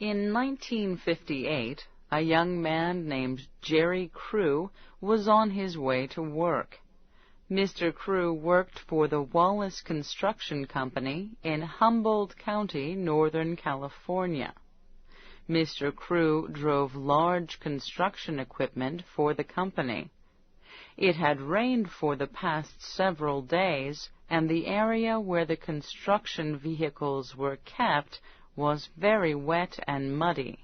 In 1958, a young man named Jerry Crew was on his way to work. Mr. Crew worked for the Wallace Construction Company in Humboldt County, Northern California. Mr. Crew drove large construction equipment for the company. It had rained for the past several days, and the area where the construction vehicles were kept was very wet and muddy.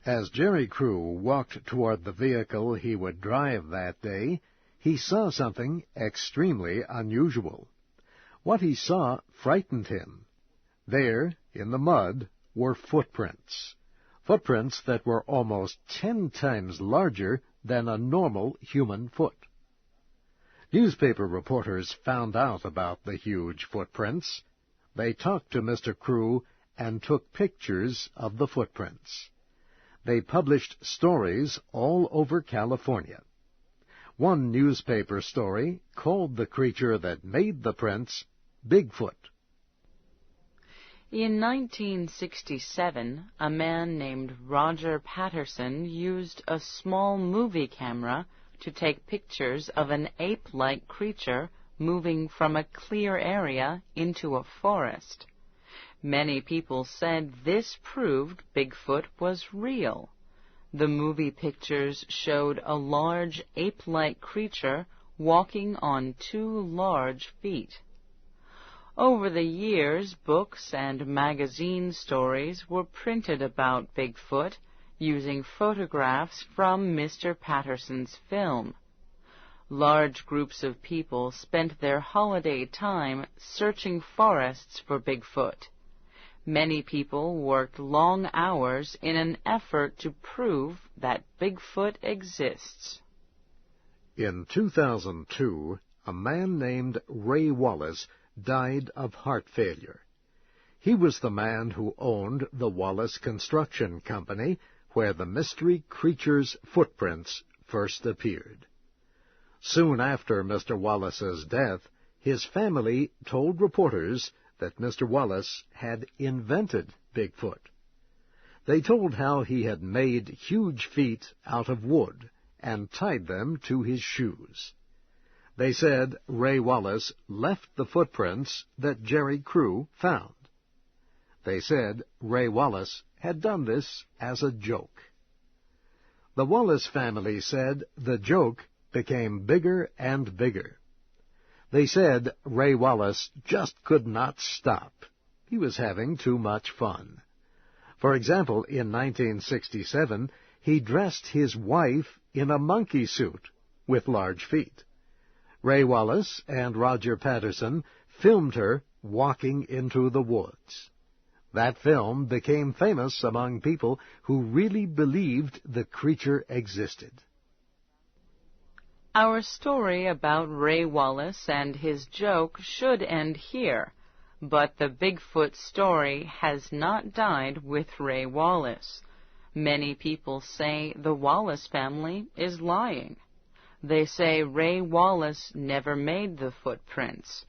As Jerry Crew walked toward the vehicle he would drive that day, he saw something extremely unusual. What he saw frightened him. There, in the mud, were footprints. Footprints that were almost 10 times larger than a normal human foot. Newspaper reporters found out about the huge footprints. They talked to Mr. Crew and took pictures of the footprints. They published stories all over California. One newspaper story called the creature that made the prints Bigfoot. In 1967, a man named Roger Patterson used a small movie camera to take pictures of an ape-like creature moving from a clear area into a forest. Many people said this proved Bigfoot was real. The movie pictures showed a large ape-like creature walking on 2 large feet. Over the years, books and magazine stories were printed about Bigfoot using photographs from Mr. Patterson's film. Large groups of people spent their holiday time searching forests for Bigfoot. Many people worked long hours in an effort to prove that Bigfoot exists. In 2002, a man named Ray Wallace died of heart failure. He was the man who owned the Wallace Construction Company, where the mystery creature's footprints first appeared. Soon after Mr. Wallace's death, his family told reporters that Mr. Wallace had invented Bigfoot. They told how he had made huge feet out of wood and tied them to his shoes. They said Ray Wallace left the footprints that Jerry Crew found. They said Ray Wallace had done this as a joke. The Wallace family said the joke became bigger and bigger. They said Ray Wallace just could not stop. He was having too much fun. For example, in 1967, he dressed his wife in a monkey suit with large feet. Ray Wallace and Roger Patterson filmed her walking into the woods. That film became famous among people who really believed the creature existed. Our story about Ray Wallace and his joke should end here, but the Bigfoot story has not died with Ray Wallace. Many people say the Wallace family is lying. They say Ray Wallace never made the footprints.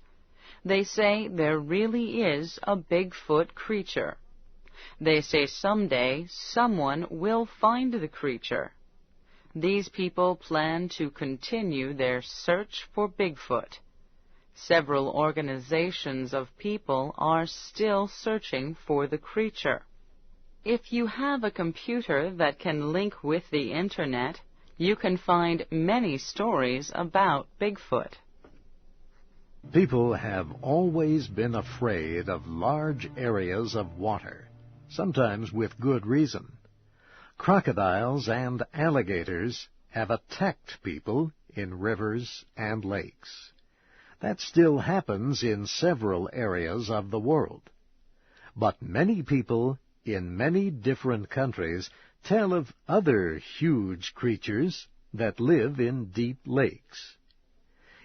They say there really is a Bigfoot creature. They say someday someone will find the creature. These people plan to continue their search for Bigfoot. Several organizations of people are still searching for the creature. If you have a computer that can link with the Internet, you can find many stories about Bigfoot. People have always been afraid of large areas of water, sometimes with good reason. Crocodiles and alligators have attacked people in rivers and lakes. That still happens in several areas of the world. But many people in many different countries tell of other huge creatures that live in deep lakes.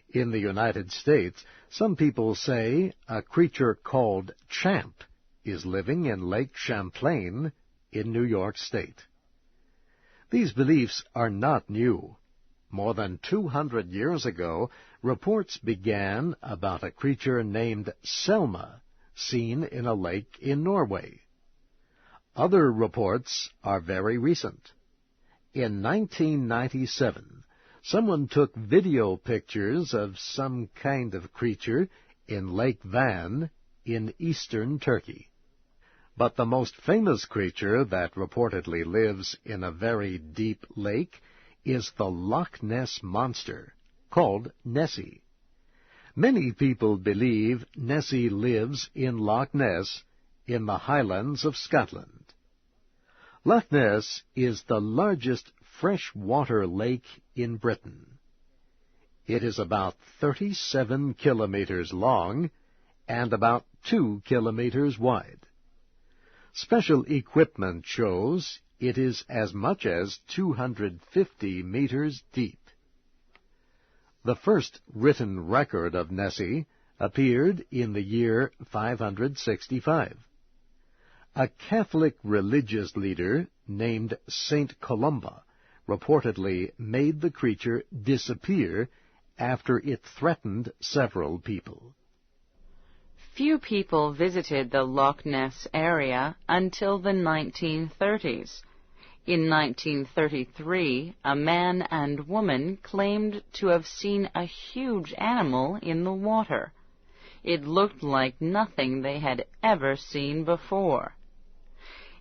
In the United States, some people say a creature called Champ is living in Lake Champlain in New York State. These beliefs are not new. More than 200 years ago, reports began about a creature named Selma, seen in a lake in Norway. Other reports are very recent. In 1997, someone took video pictures of some kind of creature in Lake Van in eastern Turkey. But the most famous creature that reportedly lives in a very deep lake is the Loch Ness Monster, called Nessie. Many people believe Nessie lives in Loch Ness in the Highlands of Scotland. Loch Ness is the largest freshwater lake in Britain. It is about 37 kilometers long and about 2 kilometers wide. Special equipment shows it is as much as 250 meters deep. The first written record of Nessie appeared in the year 565. A Catholic religious leader named Saint Columba reportedly made the creature disappear after it threatened several people. Few people visited the Loch Ness area until the 1930s. In 1933, a man and woman claimed to have seen a huge animal in the water. It looked like nothing they had ever seen before.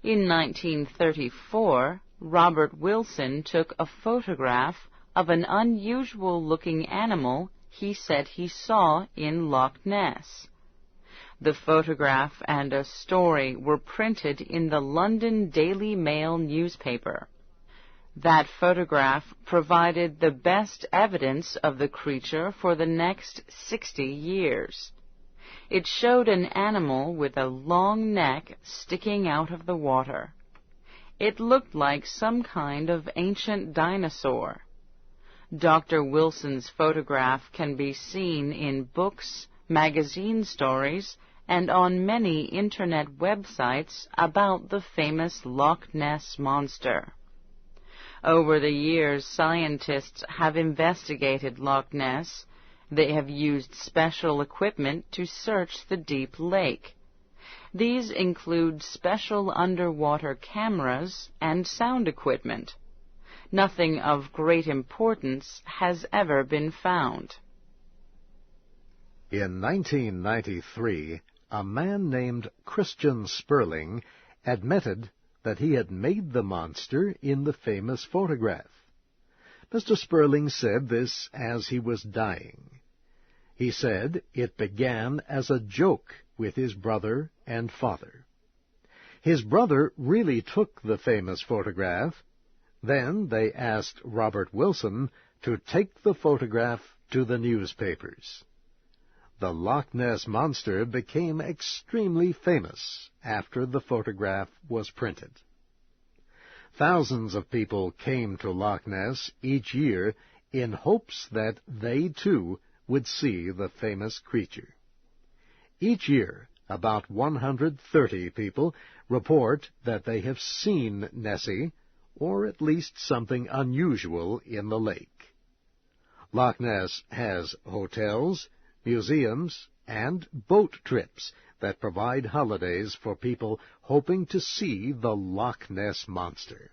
In 1934, Robert Wilson took a photograph of an unusual-looking animal he said he saw in Loch Ness. The photograph and a story were printed in the London Daily Mail newspaper. That photograph provided the best evidence of the creature for the next 60 years. It showed an animal with a long neck sticking out of the water. It looked like some kind of ancient dinosaur. Dr. Wilson's photograph can be seen in books, magazine stories, and on many Internet websites about the famous Loch Ness Monster. Over the years, scientists have investigated Loch Ness. They have used special equipment to search the deep lake. These include special underwater cameras and sound equipment. Nothing of great importance has ever been found. In 1993, a man named Christian Sperling admitted that he had made the monster in the famous photograph. Mr. Sperling said this as he was dying. He said it began as a joke with his brother and father. His brother really took the famous photograph. Then they asked Robert Wilson to take the photograph to the newspapers. The Loch Ness Monster became extremely famous after the photograph was printed. Thousands of people came to Loch Ness each year in hopes that they, too, would see the famous creature. Each year, about 130 people report that they have seen Nessie, or at least something unusual in the lake. Loch Ness has hotels, museums, and boat trips that provide holidays for people hoping to see the Loch Ness Monster.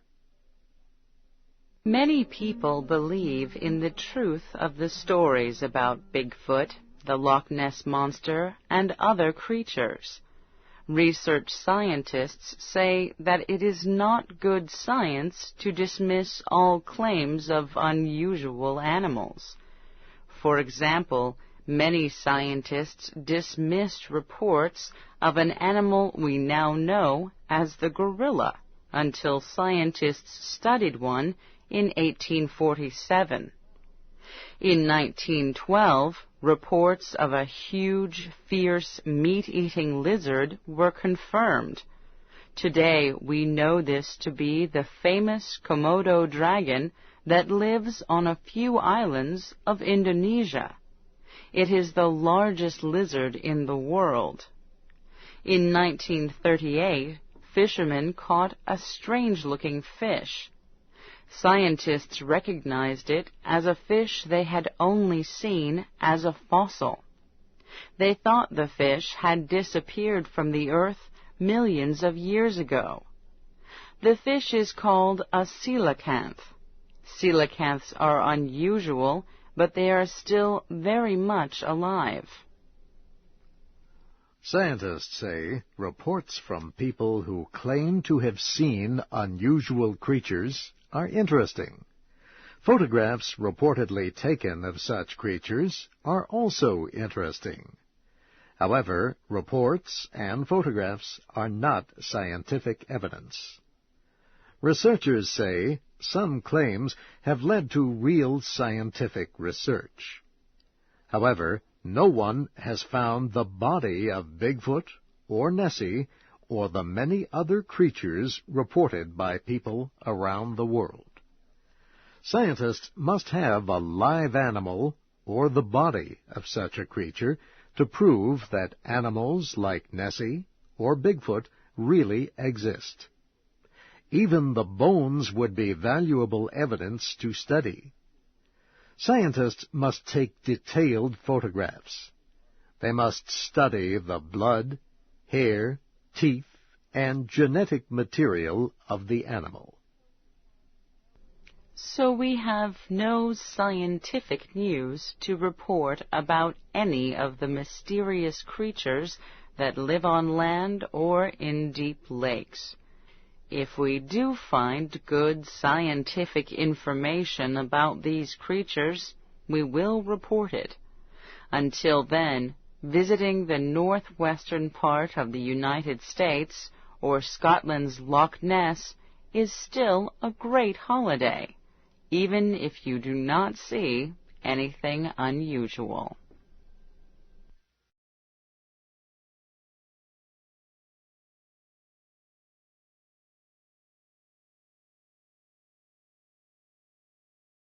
Many people believe in the truth of the stories about Bigfoot, the Loch Ness Monster, and other creatures. Research scientists say that it is not good science to dismiss all claims of unusual animals. For example, many scientists dismissed reports of an animal we now know as the gorilla until scientists studied one in 1847. In 1912, reports of a huge, fierce, meat-eating lizard were confirmed. Today, we know this to be the famous Komodo dragon that lives on a few islands of Indonesia. It is the largest lizard in the world. In 1938, fishermen caught a strange-looking fish. Scientists recognized it as a fish they had only seen as a fossil. They thought the fish had disappeared from the earth millions of years ago. The fish is called a coelacanth. Coelacanths are unusual, but they are still very much alive. Scientists say reports from people who claim to have seen unusual creatures are interesting. Photographs reportedly taken of such creatures are also interesting. However, reports and photographs are not scientific evidence. Researchers say some claims have led to real scientific research. However, no one has found the body of Bigfoot or Nessie or the many other creatures reported by people around the world. Scientists must have a live animal or the body of such a creature to prove that animals like Nessie or Bigfoot really exist. Even the bones would be valuable evidence to study. Scientists must take detailed photographs. They must study the blood, hair, teeth, and genetic material of the animal. So we have no scientific news to report about any of the mysterious creatures that live on land or in deep lakes. If we do find good scientific information about these creatures, we will report it. Until then, visiting the northwestern part of the United States or Scotland's Loch Ness is still a great holiday, even if you do not see anything unusual.